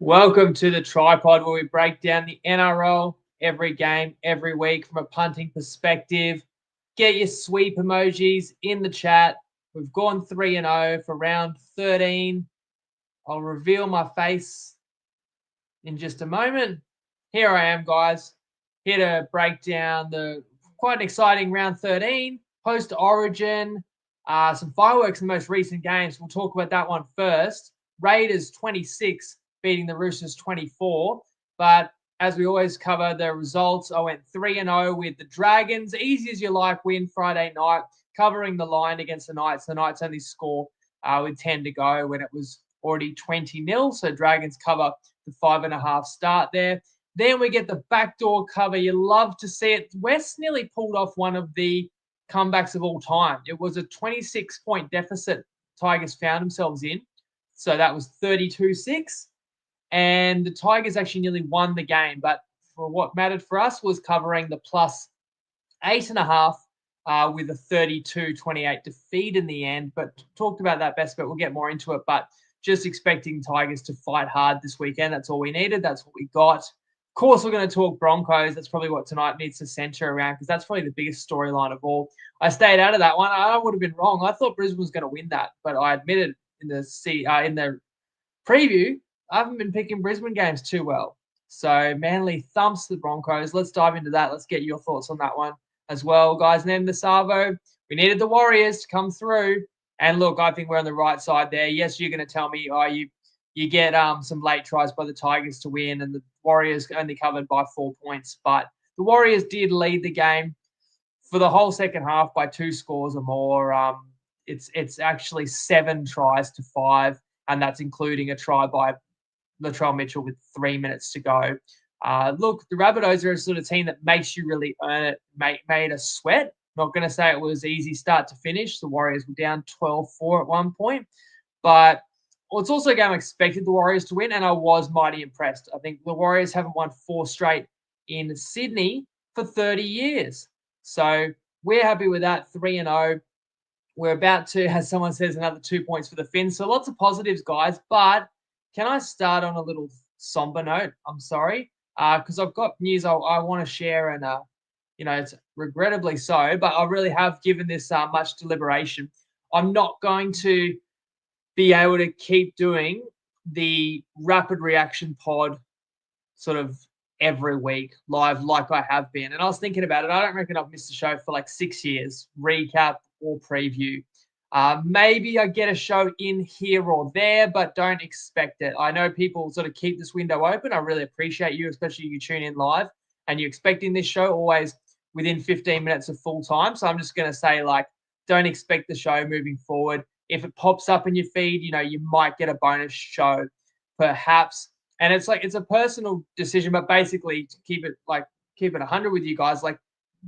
Welcome to the TryPod, where we break down the NRL every game, every week from a punting perspective. Get your sweep emojis in the chat. We've gone 3-0 for round 13. I'll reveal my face in just a moment. Here I am, guys, here to break down the quite an exciting round 13, post-Origin, some fireworks in the most recent games. We'll talk about that one first. Raiders 26 beating the Roosters 24. But as we always cover the results, I went 3-0 with the Dragons. Easy as you like win Friday night, covering the line against the Knights. The Knights only score with 10 to go when it was already 20-0. So Dragons cover the 5.5 start there. Then we get the backdoor cover. You love to see it. West nearly pulled off one of the comebacks of all time. It was a 26-point deficit Tigers found themselves in. So that was 32-6. And the Tigers actually nearly won the game. But for what mattered for us was covering the plus 8.5 with a 32-28 defeat in the end. But talked about that best bet. We'll get more into it. But just expecting Tigers to fight hard this weekend. That's all we needed. That's what we got. Of course, we're going to talk Broncos. That's probably what tonight needs to center around because that's probably the biggest storyline of all. I stayed out of that one. I would have been wrong. I thought Brisbane was going to win that, but I admitted in the preview I haven't been picking Brisbane games too well. So Manly thumps the Broncos. Let's dive into that. Let's get your thoughts on that one as well, guys. And then the Savo, we needed the Warriors to come through. And look, I think we're on the right side there. Yes, you're going to tell me, you get some late tries by the Tigers to win, and the Warriors only covered by 4 points. But the Warriors did lead the game for the whole second half by 2 scores or more. It's actually 7 tries to 5, and that's including a try by Latrell Mitchell with 3 minutes to go. Look, the Rabbitohs are a sort of team that makes you really earn it, made us sweat. Not going to say it was easy start to finish. The Warriors were down 12-4 at one point. But it's also a game I expected the Warriors to win, and I was mighty impressed. I think the Warriors haven't won 4 straight in Sydney for 30 years. So we're happy with that, 3-0. We're about to, as someone says, another 2 points for the Finns. So lots of positives, guys. But can I start on a little somber note? I'm sorry, because I've got news I want to share, and it's regrettably so, but I really have given this much deliberation. I'm not going to be able to keep doing the rapid reaction pod sort of every week live like I have been. And I was thinking about it. I don't reckon I've missed a show for like 6 years, recap or preview. Maybe I get a show in here or there, but don't expect it. I know people sort of keep this window open. I really appreciate you, especially you tune in live and you're expecting this show always within 15 minutes of full time. So I'm just going to say, don't expect the show moving forward. If it pops up in your feed, you might get a bonus show, perhaps. And it's a personal decision, but basically to keep it 100 with you guys. Like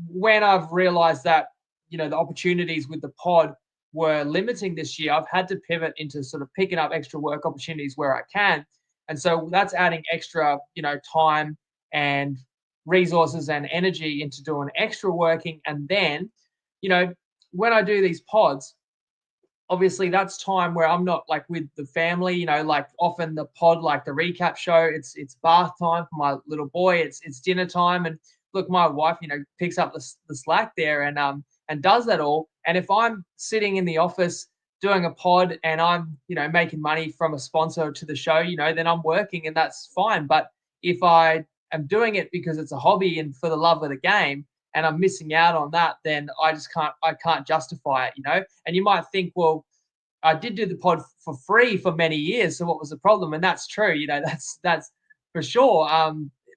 when I've realized that, the opportunities with the pod were limiting this year, I've had to pivot into sort of picking up extra work opportunities where I can. And so that's adding extra, time and resources and energy into doing extra working. And then, when I do these pods, obviously that's time where I'm not with the family, often the pod, the recap show, it's bath time for my little boy. It's dinner time. And look, my wife, picks up the slack there and does that all. And if I'm sitting in the office doing a pod and I'm, making money from a sponsor to the show, then I'm working and that's fine. But if I am doing it because it's a hobby and for the love of the game and I'm missing out on that, then I can't justify it, And you might think, well, I did do the pod for free for many years. So what was the problem? And that's true. That's for sure.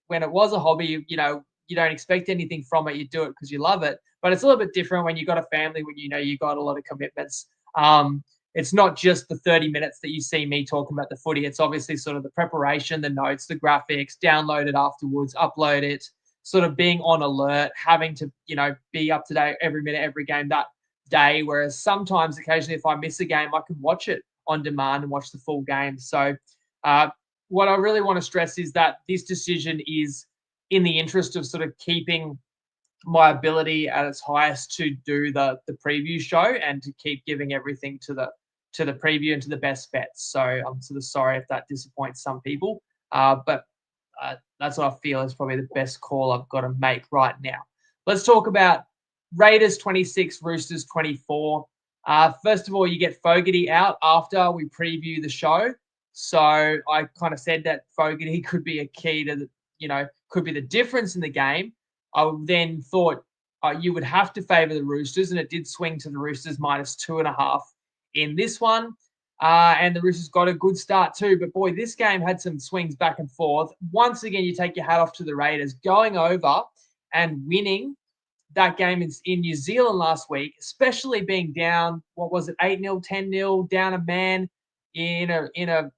When it was a hobby, you don't expect anything from it. You do it because you love it. But it's a little bit different when you've got a family, when you got a lot of commitments. It's not just the 30 minutes that you see me talking about the footy. It's obviously sort of the preparation, the notes, the graphics, download it afterwards, upload it, sort of being on alert, having to, be up to date every minute, every game that day. Whereas sometimes, occasionally, if I miss a game, I can watch it on demand and watch the full game. So what I really want to stress is that this decision is in the interest of sort of keeping my ability at its highest to do the preview show and to keep giving everything to the preview and to the best bets. So I'm sort of sorry if that disappoints some people. But that's what I feel is probably the best call I've got to make right now. Let's talk about Raiders 26, Roosters 24. First of all, you get Fogarty out after we preview the show. So I kind of said that Fogarty could be a key to could be the difference in the game. I then thought you would have to favour the Roosters, and it did swing to the Roosters -2.5 in this one. And the Roosters got a good start too. But boy, this game had some swings back and forth. Once again, you take your hat off to the Raiders going over and winning that game in New Zealand last week, especially being down, 8-0, 10-0, down a man in a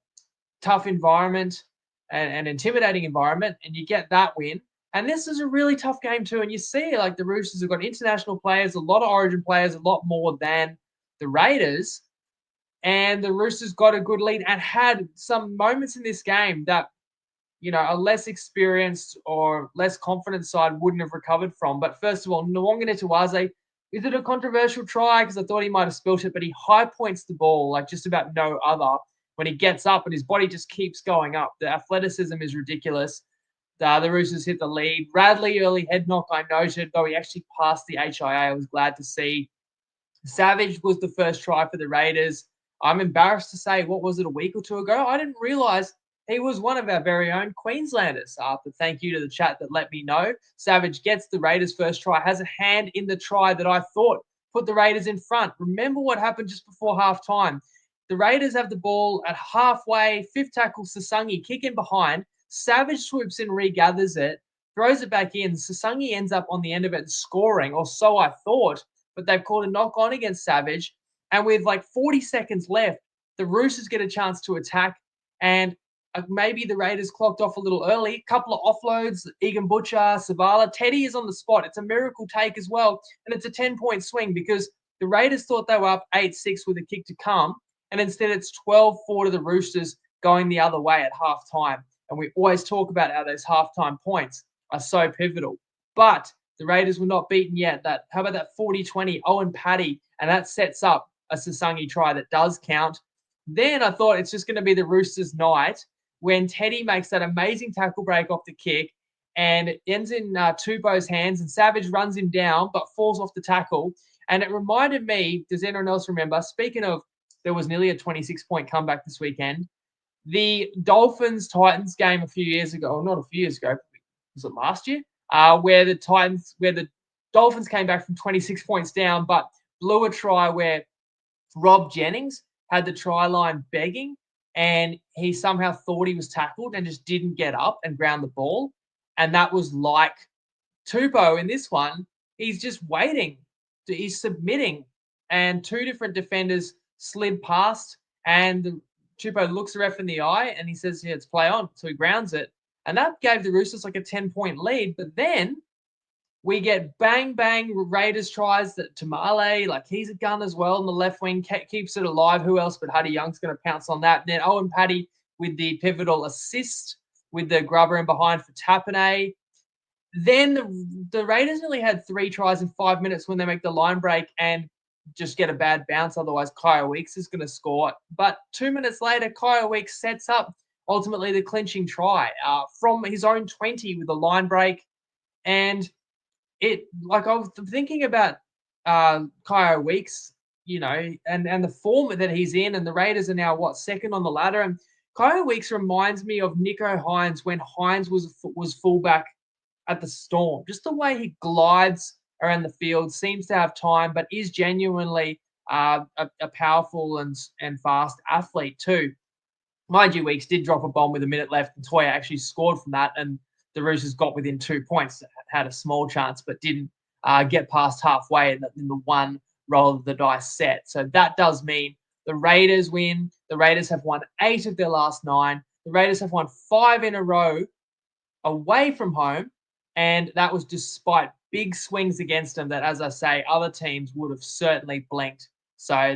tough environment and an intimidating environment, and you get that win. And this is a really tough game too. And you see, like, the Roosters have got international players, a lot of Origin players, a lot more than the Raiders. And the Roosters got a good lead and had some moments in this game that, a less experienced or less confident side wouldn't have recovered from. But first of all, TUES, is it a controversial try? Because I thought he might have spilt it, but he high points the ball like just about no other when he gets up and his body just keeps going up. The athleticism is ridiculous. The Roosters hit the lead. Radley, early head knock, I noted, though he actually passed the HIA. I was glad to see. Savage was the first try for the Raiders. I'm embarrassed to say, what was it, a week or two ago? I didn't realise he was one of our very own Queenslanders. But thank you to the chat that let me know. Savage gets the Raiders' first try, has a hand in the try that I thought put the Raiders in front. Remember what happened just before halftime. The Raiders have the ball at halfway, fifth tackle, Sasangi, kick in behind. Savage swoops in, regathers it, throws it back in. Sasangi ends up on the end of it scoring, or so I thought, but they've called a knock on against Savage. And with like 40 seconds left, the Roosters get a chance to attack, and maybe the Raiders clocked off a little early. A couple of offloads, Egan Butcher, Savala. Teddy is on the spot. It's a miracle take as well, and it's a 10-point swing because the Raiders thought they were up 8-6 with a kick to come, and instead it's 12-4 to the Roosters going the other way at halftime. And we always talk about how those halftime points are so pivotal. But the Raiders were not beaten yet. How about that 40-20, Owen Paddy, and that sets up a Sasangi try that does count. Then I thought it's just going to be the Roosters' night when Teddy makes that amazing tackle break off the kick and it ends in Tupou's hands, and Savage runs him down but falls off the tackle. And it reminded me, does anyone else remember, speaking of, there was nearly a 26-point comeback this weekend, the Dolphins-Titans game a few years ago, or not a few years ago, was it last year? Where the Dolphins came back from 26 points down but blew a try where Rob Jennings had the try line begging, and he somehow thought he was tackled and just didn't get up and ground the ball. And that was like Tupou in this one. He's just waiting. He's submitting. And two different defenders slid past, and Tupou looks the ref in the eye and he says, yeah, it's play on. So he grounds it. And that gave the Roosters like a 10-point lead. But then we get bang Raiders tries that Tamale, like he's a gun as well in the left wing, keeps it alive. Who else but Huddy Young's going to pounce on that? And then Owen Paddy with the pivotal assist with the grubber in behind for Tapane. Then the Raiders nearly had 3 tries in 5 minutes when they make the line break and just get a bad bounce. Otherwise, Kyle Weeks is going to score. But 2 minutes later, Kyle Weeks sets up ultimately the clinching try from his own 20 with a line break. And I was thinking about Kyle Weeks, and the form that he's in, and the Raiders are now, second on the ladder. And Kyle Weeks reminds me of Nico Hines when Hines was fullback at the Storm. Just the way he glides around the field, seems to have time, but is genuinely a powerful and fast athlete too. Mind you, Weeks did drop a bomb with a minute left, and Toya actually scored from that, and the Roosters got within 2 points, had a small chance, but didn't get past halfway in the one roll of the dice set. So that does mean the Raiders win. The Raiders have won 8 of their last 9. The Raiders have won 5 in a row away from home, and that was despite big swings against them that, as I say, other teams would have certainly blinked. So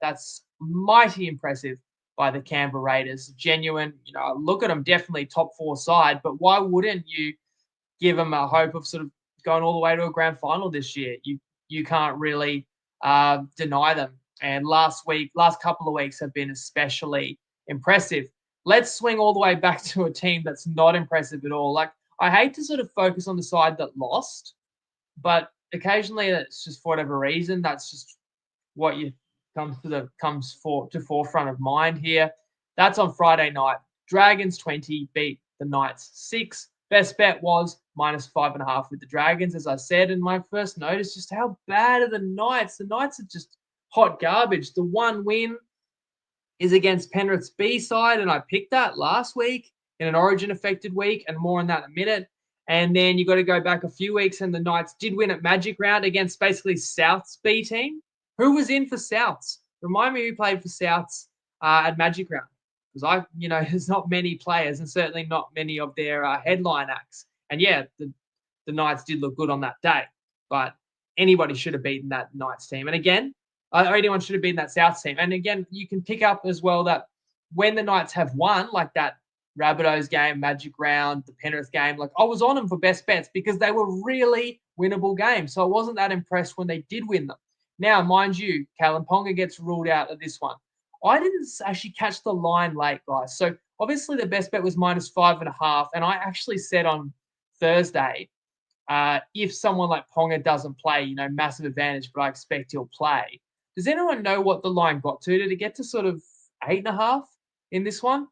that's mighty impressive by the Canberra Raiders. Genuine, look at them, definitely top 4 side, but why wouldn't you give them a hope of sort of going all the way to a grand final this year? You can't really deny them. And last couple of weeks have been especially impressive. let's swing all the way back to a team that's not impressive at all. Like, I hate to sort of focus on the side that lost, but occasionally it's just for whatever reason, that's just what you to forefront of mind here. That's on Friday night. Dragons 20 beat the Knights 6. Best bet was -5.5 with the Dragons, as I said. And my first note is just how bad are the Knights? The Knights are just hot garbage. The one win is against Penrith's B side, and I picked that last week in an Origin-affected week, and more on that in a minute. And then you got to go back a few weeks, and the Knights did win at Magic Round against basically South's B team. Who was in for Souths? Remind me who played for Souths at Magic Round. Because there's not many players, and certainly not many of their headline acts. And yeah, the Knights did look good on that day, but anybody should have beaten that Knights team. And again, anyone should have beaten that Souths team. And again, you can pick up as well that when the Knights have won, like that Rabbitohs game, Magic Round, the Penrith game, like I was on them for best bets because they were really winnable games. So I wasn't that impressed when they did win them. Now, mind you, Kalen Ponga gets ruled out of this one. I didn't actually catch the line late, guys. So obviously the best bet was -5.5. And I actually said on Thursday, if someone like Ponga doesn't play, massive advantage, but I expect he'll play. Does anyone know what the line got to? Did it get to sort of 8.5 in this one?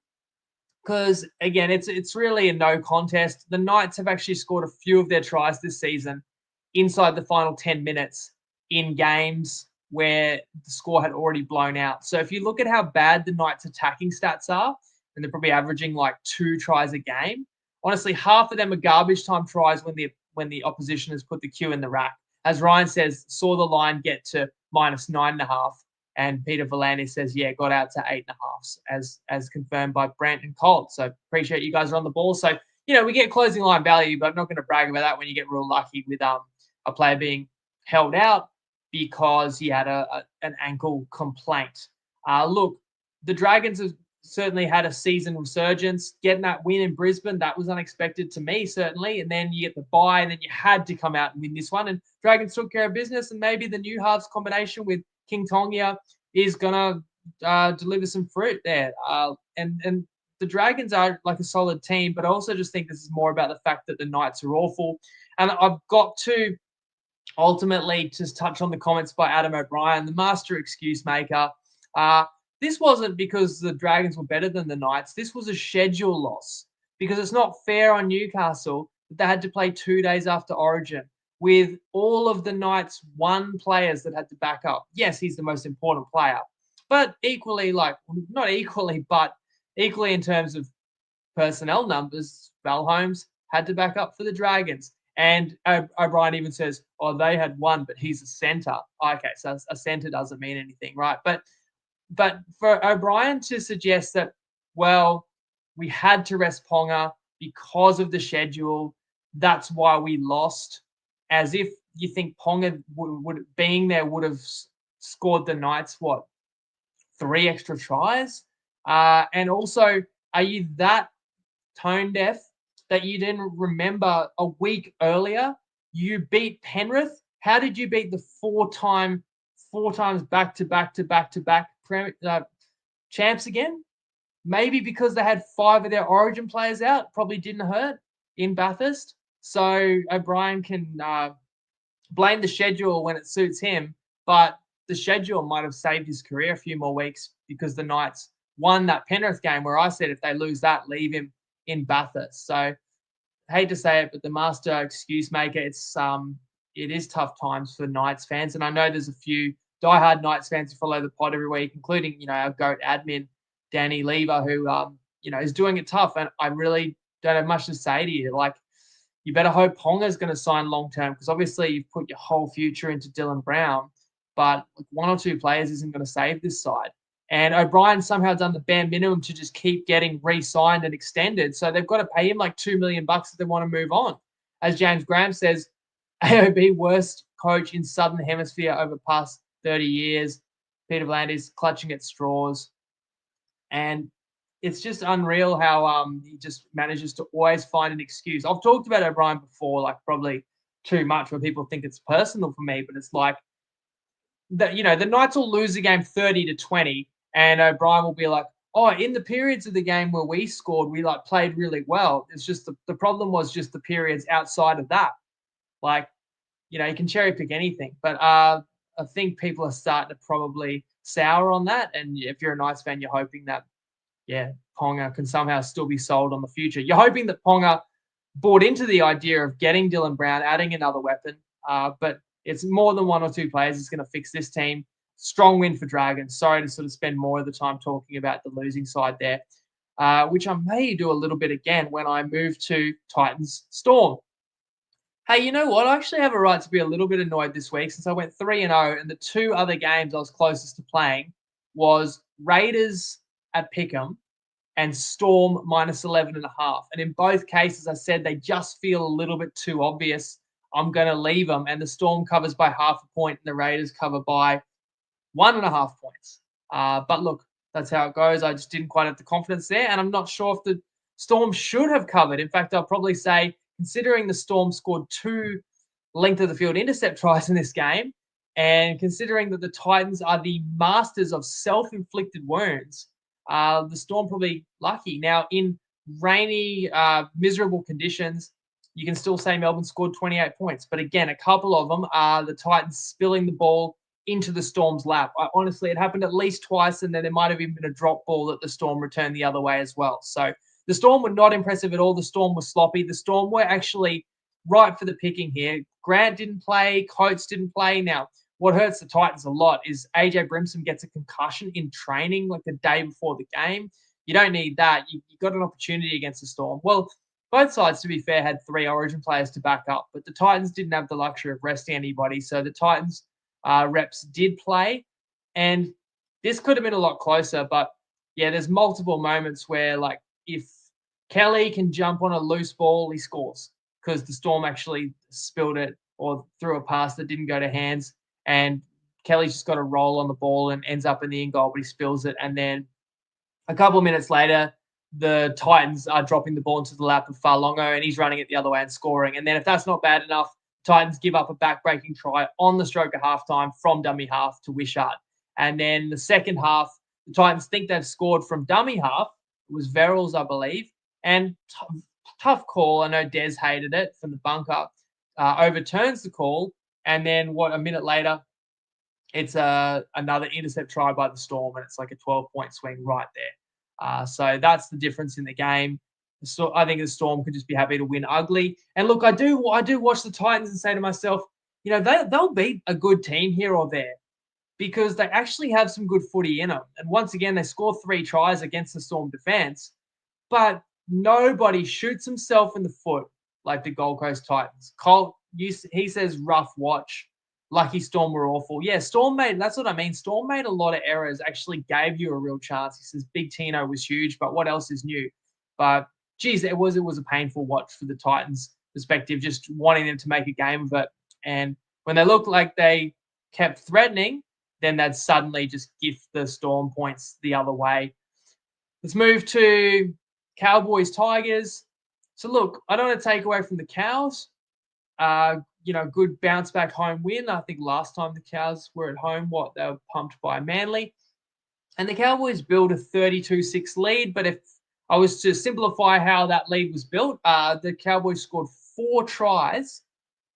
Because, again, it's really a no contest. The Knights have actually scored a few of their tries this season inside the final 10 minutes in games where the score had already blown out. So if you look at how bad the Knights' attacking stats are, and they're probably averaging like 2 tries a game, honestly, half of them are garbage time tries when the opposition has put the cue in the rack. As Ryan says, saw the line get to -9.5. And Peter V'landys says, yeah, got out to 8.5, as confirmed by Brant and Colt. So appreciate you guys are on the ball. So, we get closing line value, but I'm not going to brag about that when you get real lucky with a player being held out because he had an ankle complaint. Look, the Dragons have certainly had a season resurgence. Getting that win in Brisbane, that was unexpected to me, certainly. And then you get the bye, and then you had to come out and win this one. And Dragons took care of business, and maybe the new halves combination with King Tonga is going to deliver some fruit there. And the Dragons are like a solid team, but I also just think this is more about the fact that the Knights are awful. And I've got to ultimately just touch on the comments by Adam O'Brien, the master excuse maker. This wasn't because the Dragons were better than the Knights. This was a schedule loss because it's not fair on Newcastle that they had to play 2 days after Origin with all of the Knights' one players that had to back up. Yes, he's the most important player, but equally, not equally, but equally in terms of personnel numbers, Val Holmes had to back up for the Dragons. And O'Brien even says, they had one, but he's a centre. Okay, so a centre doesn't mean anything, right? But for O'Brien to suggest that, well, we had to rest Ponga because of the schedule, that's why we lost, as if you think Ponga would have scored the Knights, 3 extra tries? And also, are you that tone deaf that you didn't remember a week earlier you beat Penrith? How did you beat the four times back-to-back champs again? Maybe because they had 5 of their Origin players out, probably didn't hurt in Bathurst. So O'Brien can blame the schedule when it suits him, but the schedule might have saved his career a few more weeks because the Knights won that Penrith game where I said if they lose that, leave him in Bathurst. So I hate to say it, but the master excuse maker, it is tough times for Knights fans. And I know there's a few diehard Knights fans who follow the pod every week, including, our GOAT admin, Danny Lever, who, is doing it tough. And I really don't have much to say to you. Like, you better hope Ponga's going to sign long-term because obviously you've put your whole future into Dylan Brown, but 1 or 2 players isn't going to save this side. And O'Brien's somehow done the bare minimum to just keep getting re-signed and extended. So they've got to pay him like $2 million if they want to move on. As James Graham says, AOB worst coach in Southern Hemisphere over the past 30 years. Peter V'landys clutching at straws. And it's just unreal how he just manages to always find an excuse. I've talked about O'Brien before, like probably too much where people think it's personal for me, but it's like, the Knights will lose the game 30-20 and O'Brien will be like, oh, in the periods of the game where we scored, we like played really well. It's just the problem was just the periods outside of that. Like, you can cherry pick anything. But I think people are starting to probably sour on that. And if you're a Knights fan, you're hoping that, yeah, Ponga can somehow still be sold on the future. You're hoping that Ponga bought into the idea of getting Dylan Brown, adding another weapon. But it's more than one or two players is going to fix this team. Strong win for Dragons. Sorry to sort of spend more of the time talking about the losing side there, which I may do a little bit again when I move to Titans Storm. Hey, you know what? I actually have a right to be a little bit annoyed this week since I went 3-0, and the two other games I was closest to playing was Raiders at Pick'em and Storm minus 11.5. And in both cases, I said they just feel a little bit too obvious. I'm going to leave them. And the Storm covers by 0.5 point and the Raiders cover by 1.5 points. But look, that's how it goes. I just didn't quite have the confidence there. And I'm not sure if the Storm should have covered. In fact, I'll probably say, considering the Storm scored 2 length of the field intercept tries in this game, and considering that the Titans are the masters of self-inflicted wounds, the Storm probably lucky. Now, in rainy, miserable conditions, you can still say Melbourne scored 28 points. But again, a couple of them are the Titans spilling the ball into the Storm's lap. Honestly, it happened at least twice, and then there might have even been a drop ball that the Storm returned the other way as well. So the Storm were not impressive at all. The Storm was sloppy. The Storm were actually right for the picking here. Grant didn't play. Coates didn't play. Now, what hurts the Titans a lot is AJ Brimson gets a concussion in training like the day before the game. You don't need that. You got an opportunity against the Storm. Well, both sides, to be fair, had 3 Origin players to back up, but the Titans didn't have the luxury of resting anybody. So the Titans reps did play, and this could have been a lot closer. But yeah, there's multiple moments where, like, if Kelly can jump on a loose ball, he scores because the Storm actually spilled it or threw a pass that didn't go to hands. And Kelly's just got a roll on the ball and ends up in the in goal, but he spills it. And then a couple of minutes later, the Titans are dropping the ball into the lap of Farlongo, and he's running it the other way and scoring. And then if that's not bad enough, Titans give up a back-breaking try on the stroke of halftime from dummy half to Wishart. And then the second half, the Titans think they've scored from dummy half. It was Verrills, I believe. And tough call. I know Des hated it from the bunker. Overturns the call. And then a minute later, it's another intercept try by the Storm, and it's like a 12-point swing right there. So that's the difference in the game. So I think the Storm could just be happy to win ugly. And look, I do watch the Titans and say to myself, they'll beat a good team here or there because they actually have some good footy in them. And once again, they score 3 tries against the Storm defense, but nobody shoots himself in the foot like the Gold Coast Titans. Colt, he says rough watch. Lucky Storm were awful. Yeah, that's what I mean. Storm made a lot of errors, actually gave you a real chance. He says Big Tino was huge, but what else is new? But geez, it was a painful watch for the Titans perspective, just wanting them to make a game of it. And when they looked like they kept threatening, then they'd suddenly just gift the Storm points the other way. Let's move to Cowboys Tigers. So look, I don't want to take away from the Cows. Good bounce back home win. I think last time the Cows were at home, they were pumped by Manly. And the Cowboys built a 32-6 lead. But if I was to simplify how that lead was built, the Cowboys scored 4 tries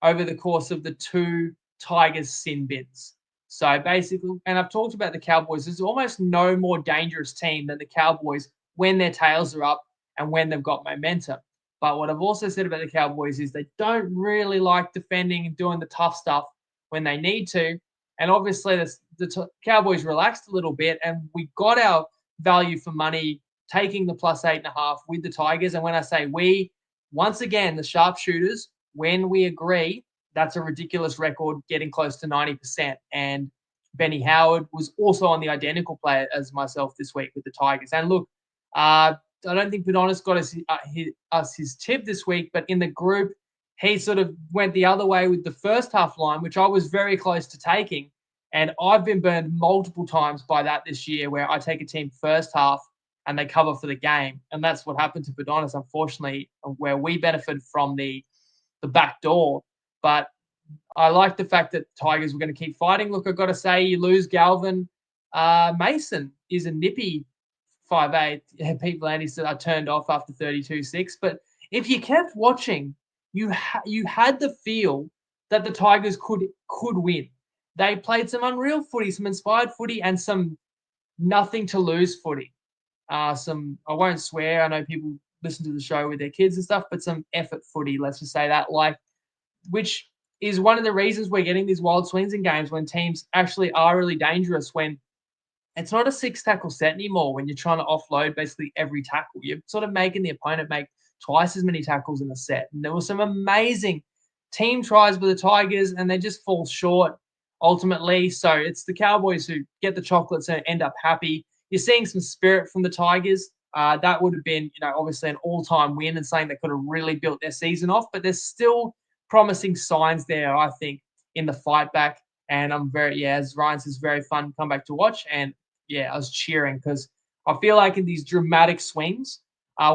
over the course of the 2 Tigers sin bins. So basically, and I've talked about the Cowboys, there's almost no more dangerous team than the Cowboys when their tails are up and when they've got momentum. But what I've also said about the Cowboys is they don't really like defending and doing the tough stuff when they need to. And obviously, the Cowboys relaxed a little bit, and we got our value for money taking the plus 8.5 with the Tigers. And when I say we, once again, the sharpshooters, when we agree, that's a ridiculous record, getting close to 90%. And Benny Howard was also on the identical play as myself this week with the Tigers. And look, I don't think Padonis got us his tip this week, but in the group, he sort of went the other way with the first half line, which I was very close to taking. And I've been burned multiple times by that this year, where I take a team first half and they cover for the game. And that's what happened to Padonis, unfortunately, where we benefited from the back door. But I like the fact that Tigers were going to keep fighting. Look, I've got to say, you lose Galvin. Mason is a nippy 5'8", Pete V'landys said I turned off after 32-6. But if you kept watching, you had the feel that the Tigers could win. They played some unreal footy, some inspired footy, and some nothing to lose footy. I won't swear. I know people listen to the show with their kids and stuff, but some effort footy, let's just say that, which is one of the reasons we're getting these wild swings in games when teams actually are really dangerous, when it's not a 6-tackle set anymore, when you're trying to offload basically every tackle. You're sort of making the opponent make twice as many tackles in a set. And there were some amazing team tries with the Tigers, and they just fall short ultimately. So it's the Cowboys who get the chocolates and end up happy. You're seeing some spirit from the Tigers. That would have been, obviously an all-time win and something that could have really built their season off. But there's still promising signs there, I think, in the fight back. And I'm as Ryan says, very fun comeback to watch. And I was cheering because I feel like in these dramatic swings,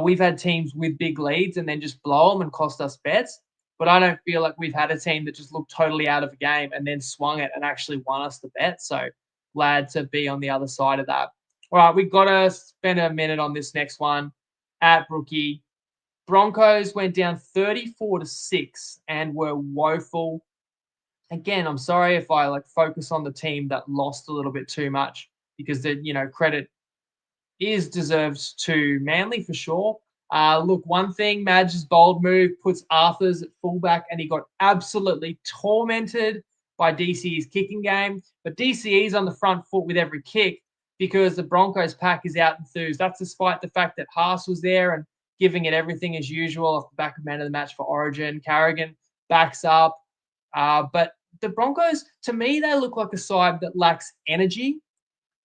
we've had teams with big leads and then just blow them and cost us bets. But I don't feel like we've had a team that just looked totally out of a game and then swung it and actually won us the bet. So glad to be on the other side of that. All right, we've got to spend a minute on this next one at Brookie. Broncos went down 34-6 and were woeful. Again, I'm sorry if I focus on the team that lost a little bit too much, because the credit is deserved to Manly for sure. Look, one thing, Madge's bold move puts Arthurs at fullback, and he got absolutely tormented by DCE's kicking game. But DCE's on the front foot with every kick because the Broncos pack is out enthused. That's despite the fact that Haas was there and giving it everything as usual off the back of man of the match for Origin. Carrigan backs up. But the Broncos, to me, they look like a side that lacks energy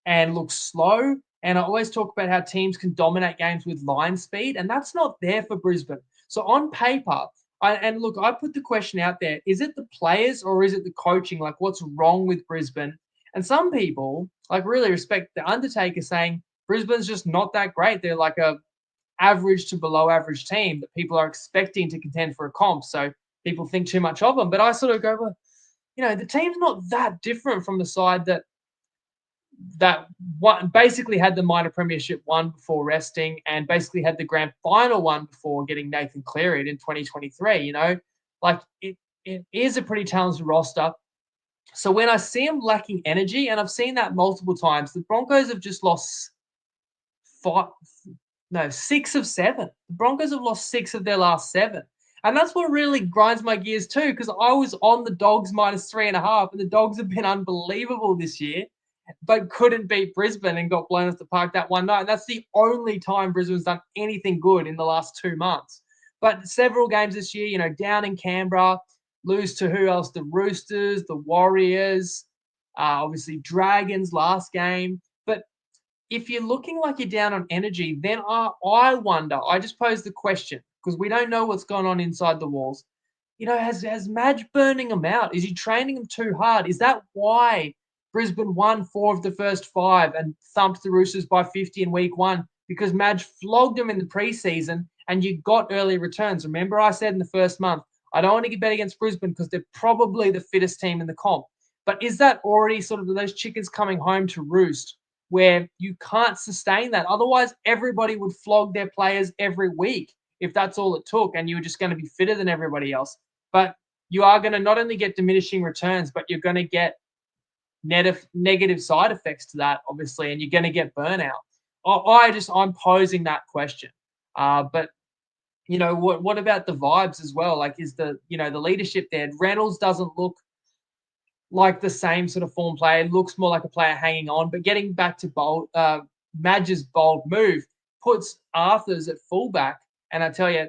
and looks slow. And I always talk about how teams can dominate games with line speed, and that's not there for Brisbane. So on paper, I put the question out there, is it the players or is it the coaching? What's wrong with Brisbane? And some people really respect the Undertaker saying Brisbane's just not that great. They're like a average to below average team that people are expecting to contend for a comp. So people think too much of them. But I sort of go, well, the team's not that different from the side that basically had the minor premiership one before resting and basically had the grand final one before getting Nathan Cleary in 2023. It is a pretty talented roster. So when I see them lacking energy, and I've seen that multiple times, the Broncos have just lost 6 of 7. The Broncos have lost 6 of their last 7. And that's what really grinds my gears too, because I was on the Dogs -3.5, and the Dogs have been unbelievable this year, but couldn't beat Brisbane and got blown off the park that one night. And that's the only time Brisbane's done anything good in the last 2 months. But several games this year, down in Canberra, lose to who else? The Roosters, the Warriors, obviously Dragons last game. But if you're looking like you're down on energy, then I wonder, I just pose the question, because we don't know what's going on inside the walls. Has Madge burning them out? Is he training them too hard? Is that why Brisbane won 4 of the first 5 and thumped the Roosters by 50 in week 1? Because Madge flogged them in the preseason and you got early returns. Remember I said in the first month, I don't want to bet against Brisbane because they're probably the fittest team in the comp. But is that already sort of those chickens coming home to roost where you can't sustain that? Otherwise, everybody would flog their players every week if that's all it took, and you were just going to be fitter than everybody else. But you are going to not only get diminishing returns, but you're going to get negative side effects to that, obviously, and you're going to get burnout. I'm posing that question. But what about the vibes as well? Is the leadership there? Reynolds doesn't look like the same sort of form player. Looks more like a player hanging on. But getting back to Madge's bold move puts Arthurs at fullback, and I tell you,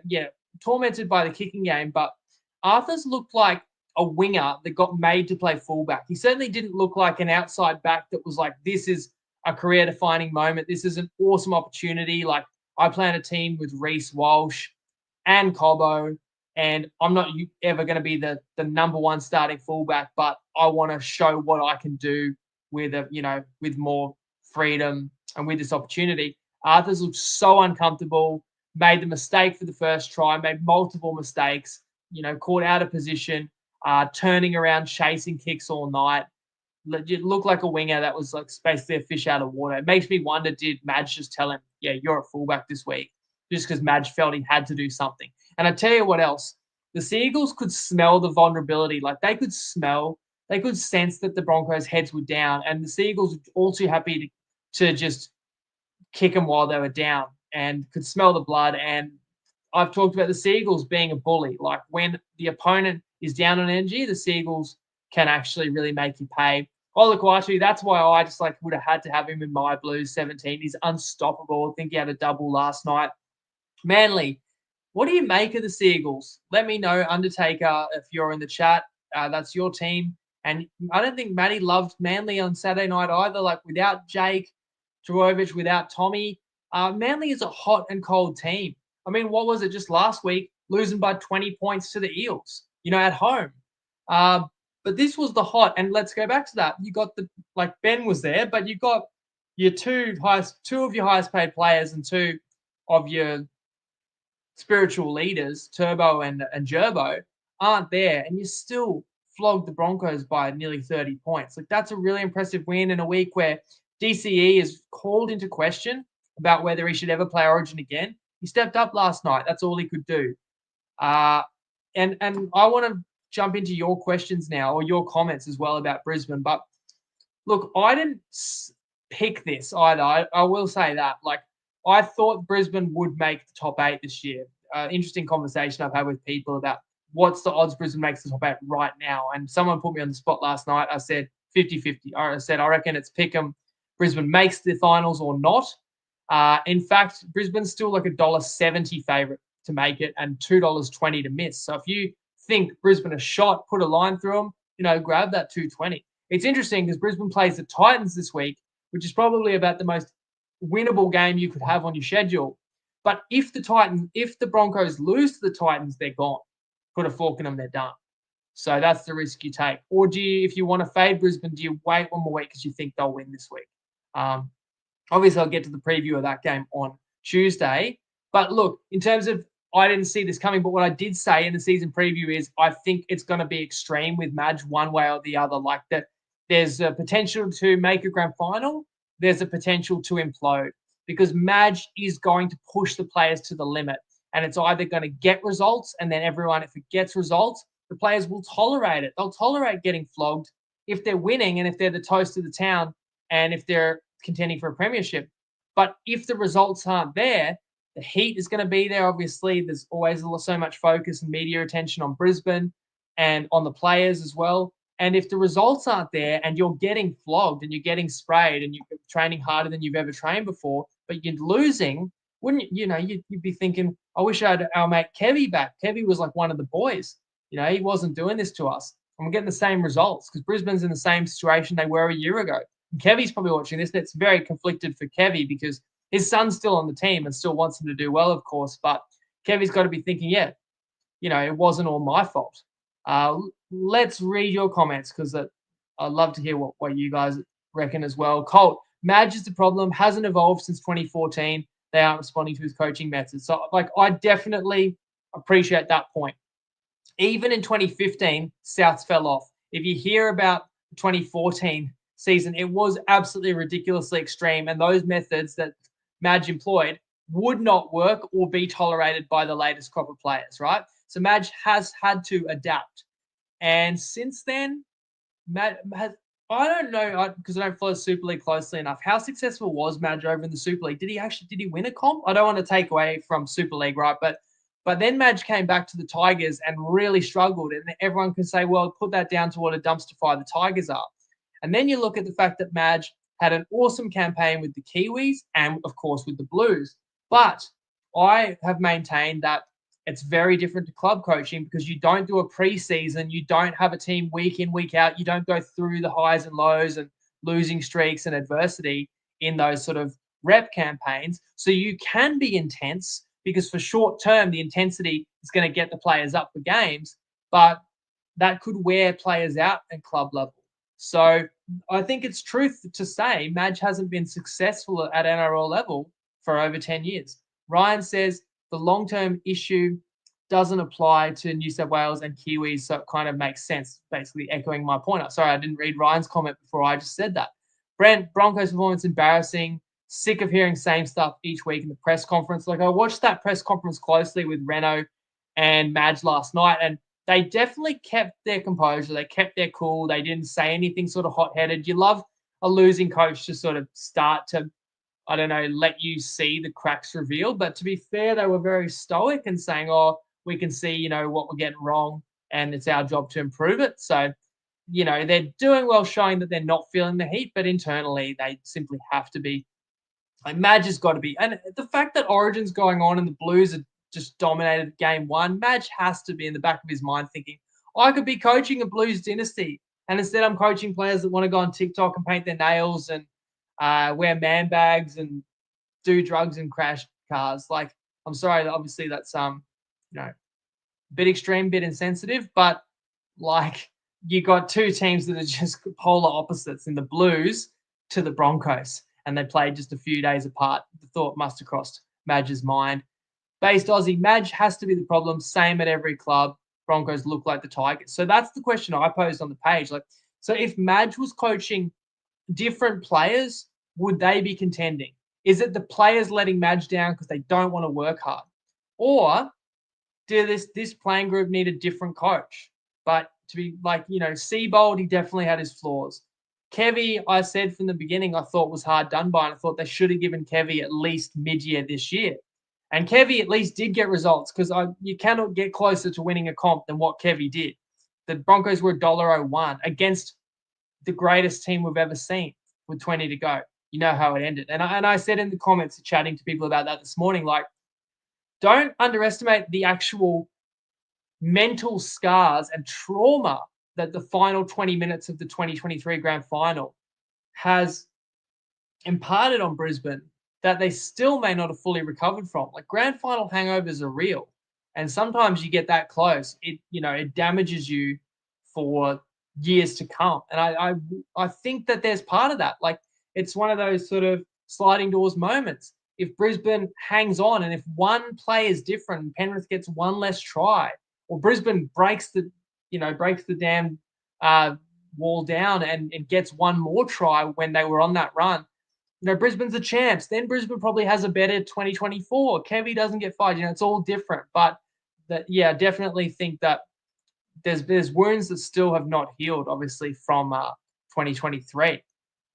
tormented by the kicking game, but Arthurs looked like a winger that got made to play fullback. He certainly didn't look like an outside back that was like, this is a career-defining moment. This is an awesome opportunity. I play on a team with Reece Walsh and Cobbo, and I'm not ever going to be the number one starting fullback, but I want to show what I can do with with more freedom and with this opportunity. Arthurs looked so uncomfortable, made the mistake for the first try, made multiple mistakes, caught out of position, turning around, chasing kicks all night. legit looked like a winger that was like basically a fish out of water. It makes me wonder, did Madge just tell him, yeah, you're a fullback this week, just because Madge felt he had to do something? And I tell you what else, the Seagulls could smell the vulnerability. Like they could sense that the Broncos' heads were down, and the Seagulls were all too happy to just kick them while they were down and could smell the blood. And I've talked about the Seagulls being a bully. Like when the opponent is down on energy, the Seagulls can actually really make you pay. Olaquatu, that's why I just like would have had to have him in my Blues 17. He's unstoppable. I think he had a double last night. Manly, what do you make of the Seagulls? Let me know, Undertaker, if you're in the chat. That's your team. And I don't think Matty loved Manly on Saturday night either. Like without Jake Trbojevic, without Tommy, Manly is a hot and cold team. I mean, what was it just last week? Losing by 20 points to the Eels, at home. But this was the hot, and let's go back to that. You got Ben was there, but you got your two of your highest paid players and two of your spiritual leaders, Turbo and Gerbo, aren't there, and you still flogged the Broncos by nearly 30 points. Like that's a really impressive win in a week where DCE is called into question about whether he should ever play Origin again. He stepped up last night. That's all he could do. And I want to jump into your questions now, or your comments as well about Brisbane. But look, I didn't pick this either. I will say that. Like, I thought Brisbane would make the top 8 this year. Interesting conversation I've had with people about what's the odds Brisbane makes the top 8 right now. And someone put me on the spot last night. I said 50-50. I said, I reckon it's pick 'em. Brisbane makes the finals or not. In fact, Brisbane's still like $1.70 favourite to make it and $2.20 to miss. So if you think Brisbane a shot, put a line through them, grab that 220. It's interesting because Brisbane plays the Titans this week, which is probably about the most winnable game you could have on your schedule. But if the Broncos lose to the Titans, they're gone. Put a fork in them, they're done. So that's the risk you take. Or if you want to fade Brisbane, do you wait one more week because you think they'll win this week? Obviously, I'll get to the preview of that game on Tuesday. But look, in terms of, I didn't see this coming, but what I did say in the season preview is I think it's going to be extreme with Madge one way or the other. Like that, there's a potential to make a grand final. There's a potential to implode because Madge is going to push the players to the limit. And it's either going to get results, and then everyone, if it gets results, the players will tolerate it. They'll tolerate getting flogged if they're winning and if they're the toast of the town and if they're contending for a premiership. But if the results aren't there, the heat is going to be there. Obviously, there's always so much focus and media attention on Brisbane and on the players as well. And if the results aren't there and you're getting flogged and you're getting sprayed and you're training harder than you've ever trained before, but you're losing, wouldn't you'd be thinking, I wish I had our mate Kevy back. Kevy was like one of the boys. He wasn't doing this to us. And we're getting the same results because Brisbane's in the same situation they were a year ago. And Kevy's probably watching this, and it's very conflicted for Kevy because his son's still on the team and still wants him to do well, of course. But Kevy's got to be thinking, it wasn't all my fault. Let's read your comments because I'd love to hear what you guys reckon as well. Colt, Madge is the problem, hasn't evolved since 2014. They aren't responding to his coaching methods. So, I definitely appreciate that point. Even in 2015, Souths fell off. If you hear about the 2014 season, it was absolutely ridiculously extreme, and those methods that Madge employed would not work or be tolerated by the latest crop of players, right? So Madge has had to adapt. And since then, Madge has, I don't know, because I don't follow Super League closely enough. How successful was Madge over in the Super League? Did he win a comp? I don't want to take away from Super League, right? But then Madge came back to the Tigers and really struggled. And everyone can say, well, put that down to what a dumpster fire the Tigers are. And then you look at the fact that Madge had an awesome campaign with the Kiwis and, of course, with the Blues. But I have maintained that it's very different to club coaching because you don't do a preseason. You don't have a team week in, week out. You don't go through the highs and lows and losing streaks and adversity in those sort of rep campaigns. So you can be intense because for short term, the intensity is going to get the players up for games, but that could wear players out at club level. So I think it's truth to say Madge hasn't been successful at NRL level for over 10 years. Ryan says the long-term issue doesn't apply to New South Wales and Kiwis, so it kind of makes sense, basically echoing my point. Sorry, I didn't read Ryan's comment before I just said that. Brent, Broncos performance embarrassing. Sick of hearing same stuff each week in the press conference. Like, I watched that press conference closely with Reno and Madge last night, and they definitely kept their composure. They kept their cool. They didn't say anything sort of hot-headed. You love a losing coach to sort of start to, I don't know, let you see the cracks revealed. But to be fair, they were very stoic and saying, oh, we can see, you know, what we're getting wrong, and it's our job to improve it. So, you know, they're doing well, showing that they're not feeling the heat, but internally they simply have to be. Like, Madge has got to be. And the fact that Origin's going on and the Blues are just dominated game one, Madge has to be in the back of his mind thinking, I could be coaching a Blues dynasty. And instead I'm coaching players that want to go on TikTok and paint their nails and wear man bags and do drugs and crash cars. Like, I'm sorry, obviously that's you know, bit extreme, bit insensitive, but like, you got two teams that are just polar opposites in the Blues to the Broncos, and they played just a few days apart. The thought must have crossed Madge's mind. Based Aussie, Madge has to be the problem. Same at every club. Broncos look like the Tigers. So that's the question I posed on the page. Like, so if Madge was coaching different players, would they be contending? Is it the players letting Madge down because they don't want to work hard? Or do this playing group need a different coach? But to be like, you know, Seabold, he definitely had his flaws. Kevy, I said from the beginning, I thought was hard done by, and I thought they should have given Kevy at least mid-year this year. And Kevy at least did get results, because you cannot get closer to winning a comp than what Kevy did. The Broncos were $1.01 against the greatest team we've ever seen with 20 to go. You know how it ended. And I said in the comments, chatting to people about that this morning, like, don't underestimate the actual mental scars and trauma that the final 20 minutes of the 2023 grand final has imparted on Brisbane that they still may not have fully recovered from. Like, grand final hangovers are real. And sometimes you get that close, it damages you for years to come. And I think that there's part of that. Like, it's one of those sort of sliding doors moments. If Brisbane hangs on, and if one play is different and Penrith gets one less try, or Brisbane breaks the damn wall down and gets one more try when they were on that run, Brisbane's the champs. Then Brisbane probably has a better 2024. Kevy doesn't get fired. It's all different. But definitely think that there's wounds that still have not healed, obviously, from 2023.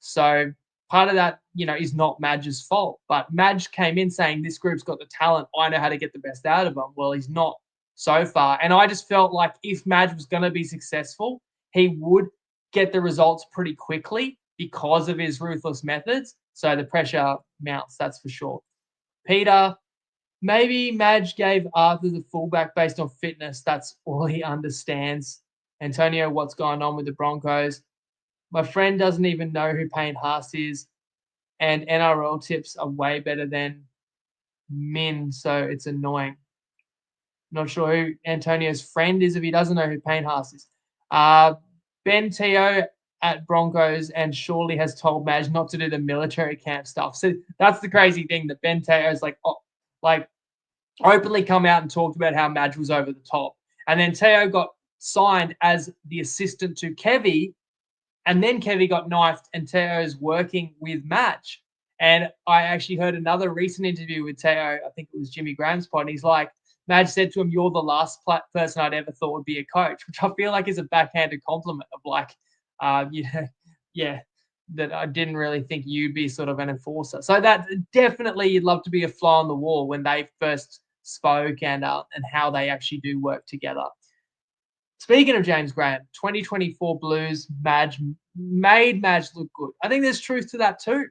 So part of that, is not Madge's fault. But Madge came in saying this group's got the talent. I know how to get the best out of them. Well, he's not so far. And I just felt like if Madge was going to be successful, he would get the results pretty quickly because of his ruthless methods. So the pressure mounts, that's for sure. Peter, maybe Madge gave Arthur the fullback based on fitness. That's all he understands. Antonio, what's going on with the Broncos? My friend doesn't even know who Payne Haas is, and NRL tips are way better than Min, so it's annoying. Not sure who Antonio's friend is if he doesn't know who Payne Haas is. Ben Teo at Broncos and surely has told Madge not to do the military camp stuff. So that's the crazy thing, that Ben Teo's openly come out and talked about how Madge was over the top. And then Teo got signed as the assistant to Kevy, and then Kevy got knifed and Teo's working with Madge. And I actually heard another recent interview with Teo, I think it was Jimmy Graham's pod, and he's like, Madge said to him, "You're the last person I'd ever thought would be a coach," which I feel like is a backhanded compliment of that I didn't really think you'd be sort of an enforcer. So that definitely you'd love to be a fly on the wall when they first spoke and how they actually do work together. Speaking of James Graham, 2024 Blues, Madge made Madge look good. I think there's truth to that too.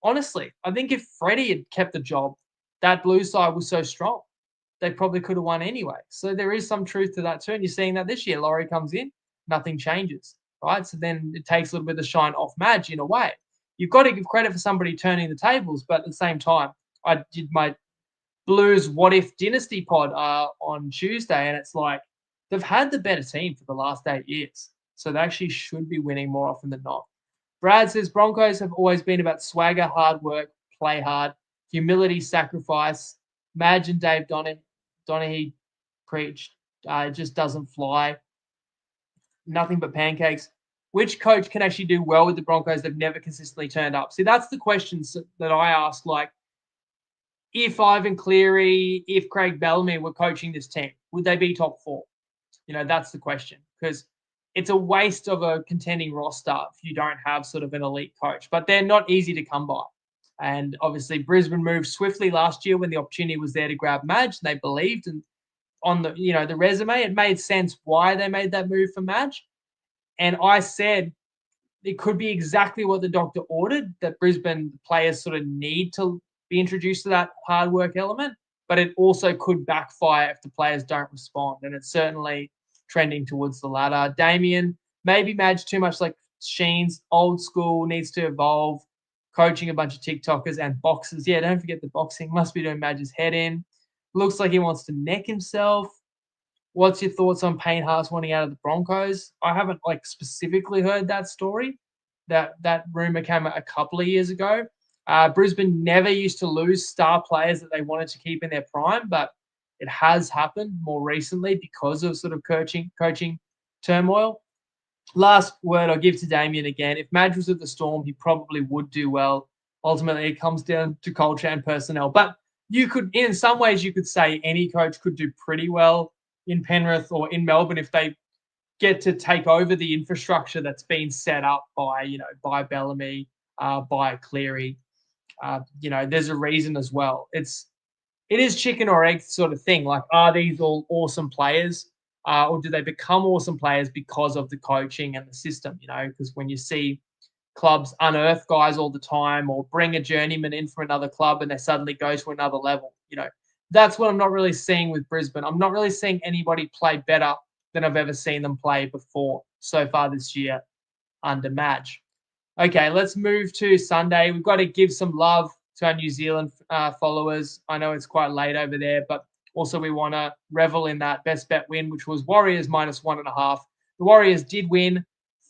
Honestly, I think if Freddie had kept the job, that Blues side was so strong, they probably could have won anyway. So there is some truth to that too. And you're seeing that this year. Laurie comes in, nothing changes, right? So then it takes a little bit of shine off Madge in a way. You've got to give credit for somebody turning the tables, but at the same time, I did my Blues What If Dynasty pod on Tuesday, and it's like they've had the better team for the last 8 years. So they actually should be winning more often than not. Brad says Broncos have always been about swagger, hard work, play hard, humility, sacrifice. Madge and Dave Donaghy Preach. It just doesn't fly. Nothing but pancakes. Which coach can actually do well with the Broncos? They've never consistently turned up. See, that's the questions that I ask. Like, if Ivan Cleary, if Craig Bellamy were coaching this team, would they be top 4? That's the question, because it's a waste of a contending roster if you don't have sort of an elite coach. But they're not easy to come by. And obviously, Brisbane moved swiftly last year when the opportunity was there to grab Madge, and they believed. And on the resume, it made sense why they made that move for Madge. And I said it could be exactly what the doctor ordered, that Brisbane players sort of need to be introduced to that hard work element, but it also could backfire if the players don't respond. And it's certainly trending towards the latter. Damien, maybe Madge too much like Sheen's, old school, needs to evolve, coaching a bunch of TikTokers and boxers. Yeah, don't forget the boxing. Must be doing Madge's head in. Looks like he wants to neck himself. What's your thoughts on Payne Haas wanting out of the Broncos? I haven't specifically heard that story. That rumor came a couple of years ago. Brisbane never used to lose star players that they wanted to keep in their prime, but it has happened more recently because of sort of coaching turmoil. Last word I'll give to Damien again. If Madge was at the Storm, he probably would do well. Ultimately, it comes down to culture and personnel. But in some ways, you could say any coach could do pretty well in Penrith or in Melbourne if they get to take over the infrastructure that's been set up by Bellamy, by Cleary. There's a reason as well. It is chicken or egg sort of thing. Like, are these all awesome players, or do they become awesome players because of the coaching and the system? Because when you see clubs unearth guys all the time or bring a journeyman in from another club and they suddenly go to another level, that's what I'm not really seeing with Brisbane. I'm not really seeing anybody play better than I've ever seen them play before so far this year under Madge. Okay, let's move to Sunday. We've got to give some love to our New Zealand followers. I know it's quite late over there, but also we want to revel in that best bet win, which was Warriors -1.5. The Warriors did win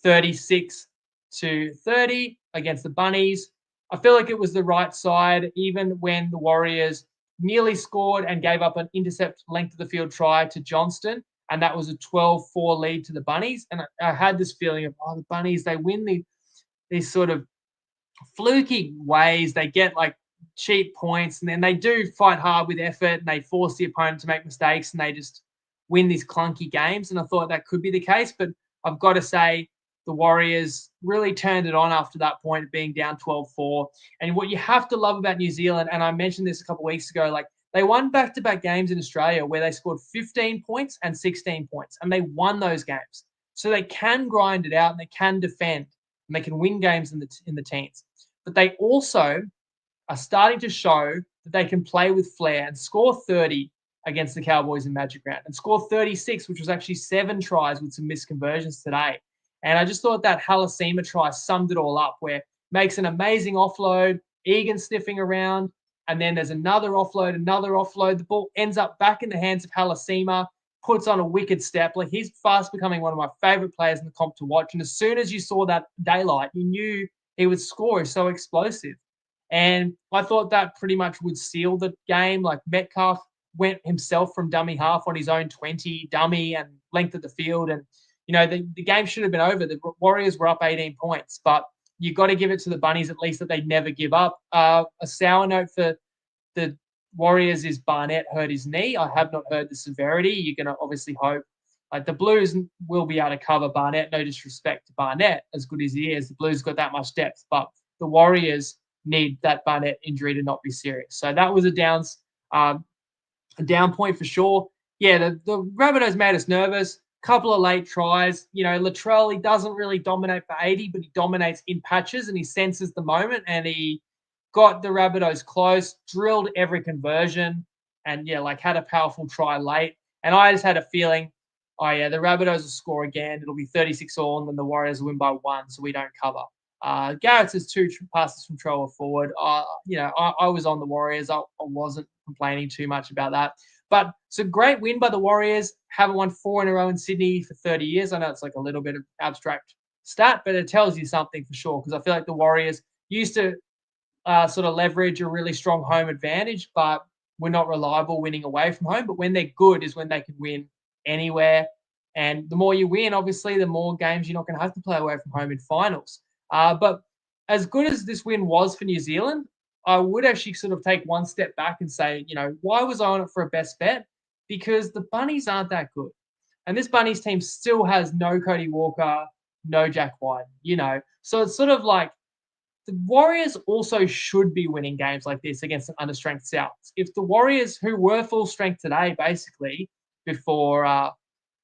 36-30 against the Bunnies. I feel like it was the right side, even when the Warriors nearly scored and gave up an intercept length of the field try to Johnston, and that was a 12-4 lead to the Bunnies. And I had this feeling of, the Bunnies, they win these sort of fluky ways. They get cheap points, and then they do fight hard with effort, and they force the opponent to make mistakes, and they just win these clunky games. And I thought that could be the case, but I've got to say the Warriors really turned it on after that point, being down 12-4. And what you have to love about New Zealand, and I mentioned this a couple of weeks ago, they won back-to-back games in Australia where they scored 15 points and 16 points, and they won those games. So they can grind it out, and they can defend, and they can win games in the teens. But they also are starting to show that they can play with flair and score 30 against the Cowboys in Magic Round, and score 36, which was actually 7 tries with some misconversions today. And I just thought that Halasima try summed it all up, where makes an amazing offload, Egan sniffing around, and then there's another offload. The ball ends up back in the hands of Halasima, puts on a wicked step. He's fast becoming one of my favorite players in the comp to watch. And as soon as you saw that daylight, you knew he would score. He's so explosive. And I thought that pretty much would seal the game. Metcalf went himself from dummy half on his own 20, dummy and length of the field. And, the game should have been over. The Warriors were up 18 points, but you got to give it to the Bunnies at least that they never give up. A sour note for the Warriors is Barnett hurt his knee. I have not heard the severity. You're going to obviously hope the Blues will be able to cover Barnett. No disrespect to Barnett, as good as he is. The Blues got that much depth, but the Warriors need that Barnett injury to not be serious. So that was a down point for sure. Yeah, the Rabbitohs made us nervous. Couple of late tries. Latrell, he doesn't really dominate for 80, but he dominates in patches and he senses the moment, and he got the Rabbitohs close, drilled every conversion, and had a powerful try late. And I just had a feeling, the Rabbitohs will score again. It'll be 36-all, and then the Warriors will win by 1, so we don't cover. Garrett says 2 passes from Trower forward. I was on the Warriors. I wasn't complaining too much about that. But it's a great win by the Warriors. Haven't won 4 in a row in Sydney for 30 years. I know it's a little bit of abstract stat, but it tells you something for sure, because I feel like the Warriors used to sort of leverage a really strong home advantage, but were not reliable winning away from home. But when they're good is when they can win anywhere. And the more you win, obviously, the more games you're not going to have to play away from home in finals. But as good as this win was for New Zealand, I would actually sort of take one step back and say, why was I on it for a best bet? Because the Bunnies aren't that good. And this Bunnies team still has no Cody Walker, no Jack White, So it's sort of like the Warriors also should be winning games like this against an understrength South. If the Warriors, who were full strength today, basically, before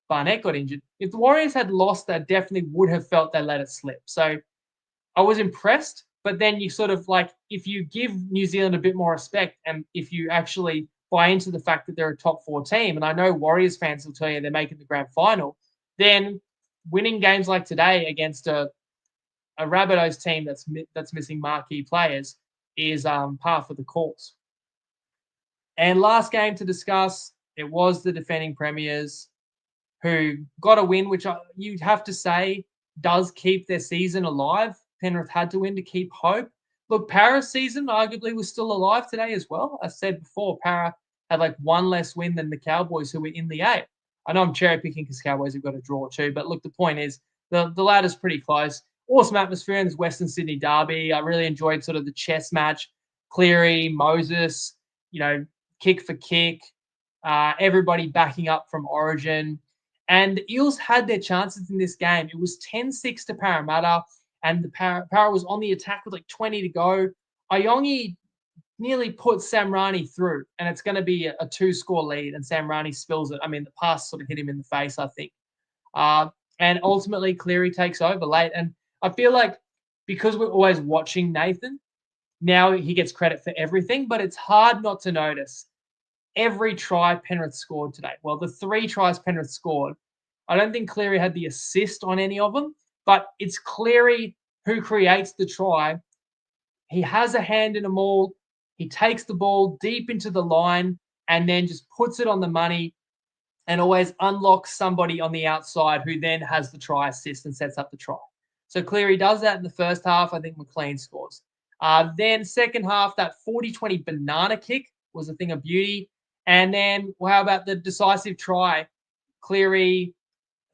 Barnett got injured, if the Warriors had lost, they definitely would have felt they let it slip. So I was impressed, but then you sort of like, if you give New Zealand a bit more respect and if you actually buy into the fact that they're a top 4 team, and I know Warriors fans will tell you they're making the grand final, then winning games like today against a Rabbitohs team that's missing marquee players is par for the course. And last game to discuss, it was the defending premiers who got a win, which you'd have to say does keep their season alive. Penrith had to win to keep hope. Look, Para's season arguably was still alive today as well. I said before, Para had like one less win than the Cowboys, who were in the 8. I know I'm cherry picking because Cowboys have got a draw too, but look, the point is the ladder's pretty close. Awesome atmosphere in this Western Sydney derby. I really enjoyed sort of the chess match. Cleary, Moses, kick for kick. Everybody backing up from Origin. And the Eels had their chances in this game. It was 10-6 to Parramatta, and the Para was on the attack with like 20 to go. Iongi nearly put Sam Rani through, and it's going to be a 2-score lead, and Sam Rani spills it. I mean, the pass sort of hit him in the face, I think. And ultimately, Cleary takes over late. And I feel like because we're always watching Nathan, now he gets credit for everything, but it's hard not to notice every try Penrith scored today. Well, the 3 tries Penrith scored, I don't think Cleary had the assist on any of them, but it's Cleary who creates the try. He has a hand in them all. He takes the ball deep into the line and then just puts it on the money and always unlocks somebody on the outside who then has the try assist and sets up the try. So Cleary does that in the first half. I think McLean scores. Then second half, that 40-20 banana kick was a thing of beauty. And then, how about the decisive try? Cleary,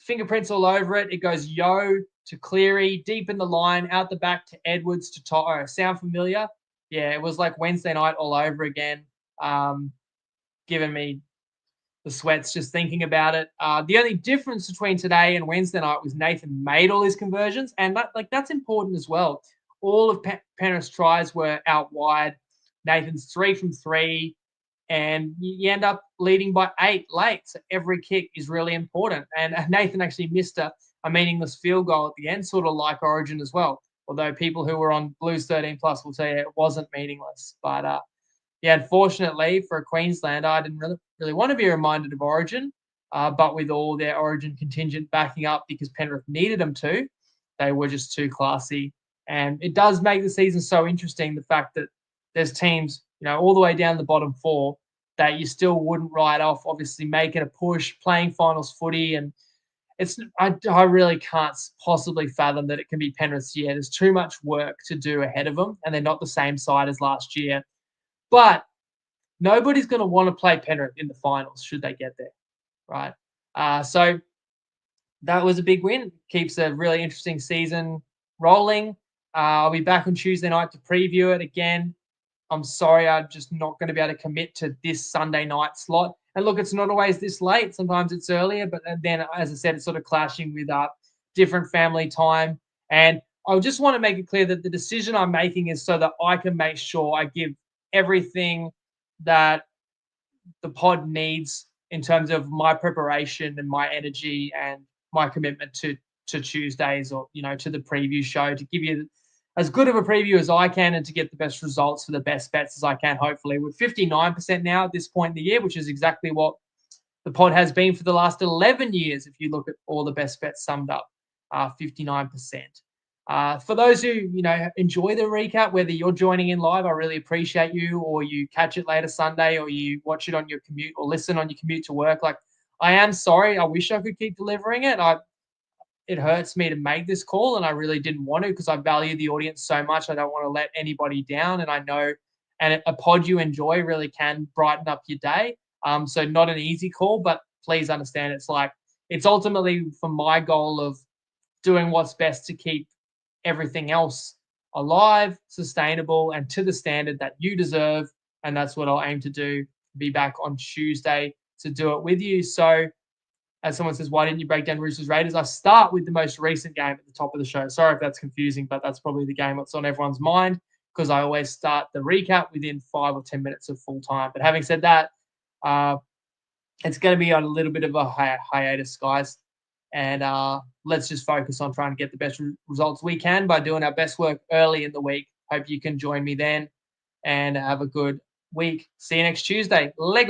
fingerprints all over it. It goes Yo to Cleary, deep in the line, out the back to Edwards to Toto. Sound familiar? Yeah, it was like Wednesday night all over again, giving me the sweats just thinking about it. The only difference between today and Wednesday night was Nathan made all his conversions, and that's important as well. All of Penrith's tries were out wide. Nathan's 3 from 3. And you end up leading by 8 late. So every kick is really important. And Nathan actually missed a meaningless field goal at the end, sort of like Origin as well. Although people who were on Blues 13 Plus will tell you it wasn't meaningless. But unfortunately for a Queenslander, I didn't really want to be reminded of Origin. But with all their Origin contingent backing up because Penrith needed them to, they were just too classy. And it does make the season so interesting, the fact that there's teams, all the way down the bottom 4 that you still wouldn't write off, obviously making a push, playing finals footy. And I really can't possibly fathom that it can be Penrith's year. There's too much work to do ahead of them, and they're not the same side as last year. But nobody's going to want to play Penrith in the finals should they get there, right? So that was a big win. Keeps a really interesting season rolling. I'll be back on Tuesday night to preview it again. I'm sorry, I'm just not going to be able to commit to this Sunday night slot. And look, it's not always this late. Sometimes it's earlier, but then, as I said, it's sort of clashing with different family time. And I just want to make it clear that the decision I'm making is so that I can make sure I give everything that the pod needs in terms of my preparation and my energy and my commitment to Tuesdays or, to the preview show to give you as good of a preview as I can and to get the best results for the best bets as I can, hopefully. We're 59% now at this point in the year, which is exactly what the pod has been for the last 11 years, if you look at all the best bets summed up, 59%. For those who, enjoy the recap, whether you're joining in live, I really appreciate you, or you catch it later Sunday, or you watch it on your commute or listen on your commute to work. Like, I am sorry. I wish I could keep delivering it. It hurts me to make this call, and I really didn't want to because I value the audience so much. I don't want to let anybody down, and I know and a pod you enjoy really can brighten up your day. So not an easy call, but please understand it's ultimately for my goal of doing what's best to keep everything else alive, sustainable, and to the standard that you deserve. And that's what I'll aim to do. Be back on Tuesday to do it with you. So, as someone says, why didn't you break down Roosters Raiders? I start with the most recent game at the top of the show. Sorry if that's confusing, but that's probably the game that's on everyone's mind because I always start the recap within 5 or 10 minutes of full time. But having said that, it's going to be on a little bit of a hiatus, guys. And let's just focus on trying to get the best results we can by doing our best work early in the week. Hope you can join me then and have a good week. See you next Tuesday. Lego.